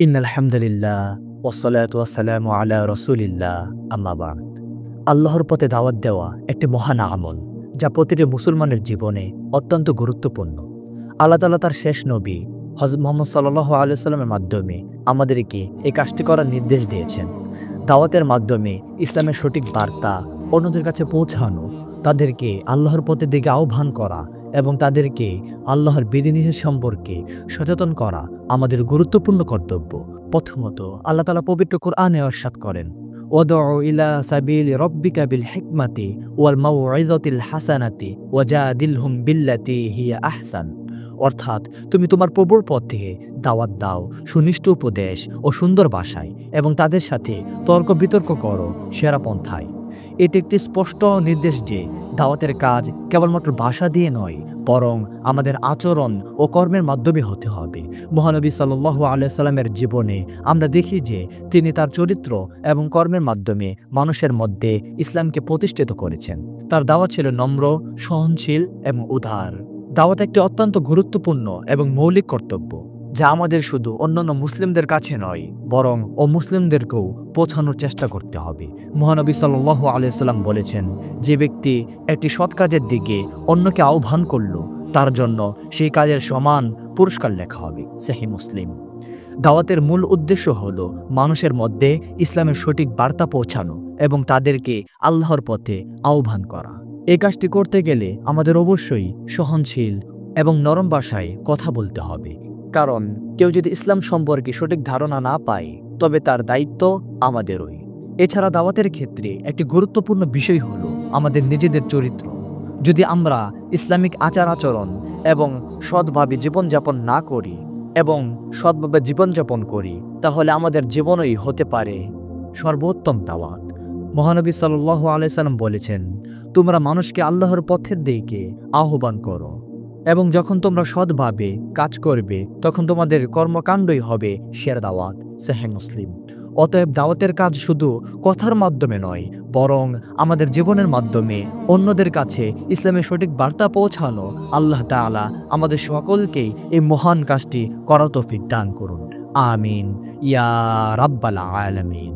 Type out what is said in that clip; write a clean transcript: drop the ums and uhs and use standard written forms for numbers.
ইন্নাল হামদুলিল্লাহ ওয়াসসালাতু ওয়াসসালামু আলা রাসূলিল্লাহ আম্মা বা'দ। আল্লাহর পথে দাওয়াত দেওয়া একটি মহান আমল, যা প্রতিটি মুসলমানের জীবনে অত্যন্ত গুরুত্বপূর্ণ। আল্লাহ তাআলা তার শেষ নবী হযরত মুহাম্মদ সাল্লাল্লাহু আলাইহি ওয়াসাল্লামের মাধ্যমে আমাদেরকে এই কাজটি করার নির্দেশ দিয়েছেন। দাওয়াতের মাধ্যমে ইসলামের সঠিক বার্তা অন্যদের কাছে পৌঁছানো, তাদেরকে আল্লাহর পথের দিকে আহ্বান করা এবং তাদেরকে আল্লাহর বিধিনিষেধ সম্পর্কে সচেতন করা আমাদের গুরুত্বপূর্ণ কর্তব্য। প্রথমত, আল্লাহ তাআলা পবিত্র কোরআনে ইরশাদ করেন, ওয়াদউ ইলা সাবিলি রাব্বিকা বিল হিকমাতি ওয়াল মাউইযাতিল হাসানাতি ওয়াজাদিলহুম বিল্লাতি হিয়া আহসান। অর্থাৎ, তুমি তোমার প্রভুর পথে দাওয়াত দাও সুনিষ্ঠ উপদেশ ও সুন্দর ভাষায়, এবং তাদের সাথে তর্ক বিতর্ক করো সেরা পন্থায়। এটি একটি স্পষ্ট নির্দেশ যে দাওয়াতের কাজ কেবলমাত্র ভাষা দিয়ে নয়, বরং আমাদের আচরণ ও কর্মের মাধ্যমে হতে হবে। মহানবী সাল্লাল্লাহু আলাইহি সাল্লামের জীবনে আমরা দেখি যে তিনি তার চরিত্র এবং কর্মের মাধ্যমে মানুষের মধ্যে ইসলামকে প্রতিষ্ঠিত করেছেন। তার দাওয়াত ছিল নম্র, সহনশীল এবং উদার। দাওয়াত একটি অত্যন্ত গুরুত্বপূর্ণ এবং মৌলিক কর্তব্য, যা আমাদের শুধু অন্যান্য মুসলিমদের কাছে নয়, বরং অমুসলিমদেরকেও পৌঁছানোর চেষ্টা করতে হবে। মহানবী সাল্লাল্লাহু আলাইহি সাল্লাম বলেছেন, যে ব্যক্তি একটি সৎ কাজের দিকে অন্যকে আহ্বান করল, তার জন্য সেই কাজের সমান পুরস্কার লেখা হবে। সহিহ মুসলিম। দাওয়াতের মূল উদ্দেশ্য হল মানুষের মধ্যে ইসলামের সঠিক বার্তা পৌঁছানো এবং তাদেরকে আল্লাহর পথে আহ্বান করা। এই কাজটি করতে গেলে আমাদের অবশ্যই সহনশীল এবং নরম ভাষায় কথা বলতে হবে, কারণ কেউ যদি ইসলাম সম্পর্কে সঠিক ধারণা না পায়, তবে তার দায়িত্ব আমাদেরই। এছাড়া দাওয়াতের ক্ষেত্রে একটি গুরুত্বপূর্ণ বিষয় হলো আমাদের নিজেদের চরিত্র। যদি আমরা ইসলামিক আচার আচরণ এবং সৎভাবে জীবনযাপন না করি তাহলে আমাদের জীবনই হতে পারে সর্বোত্তম দাওয়াত। মহানবী সাল্লাল্লাহু আলাইহি সাল্লাম বলেছেন, তোমরা মানুষকে আল্লাহর পথের দিকে আহ্বান করো, এবং যখন তোমরা সৎভাবে কাজ করবে তখন তোমাদের কর্মকাণ্ডই হবে সেরা দাওয়াত। সহিহ মুসলিম। অতএব দাওয়াতের কাজ শুধু কথার মাধ্যমে নয়, বরং আমাদের জীবনের মাধ্যমে অন্যদের কাছে ইসলামের সঠিক বার্তা পৌঁছানো। আল্লাহ তাআলা আমাদের সকলকেই এই মহান কাজটি করার তৌফিক দান করুন। আমিন ইয়া রাব্বাল আলামিন।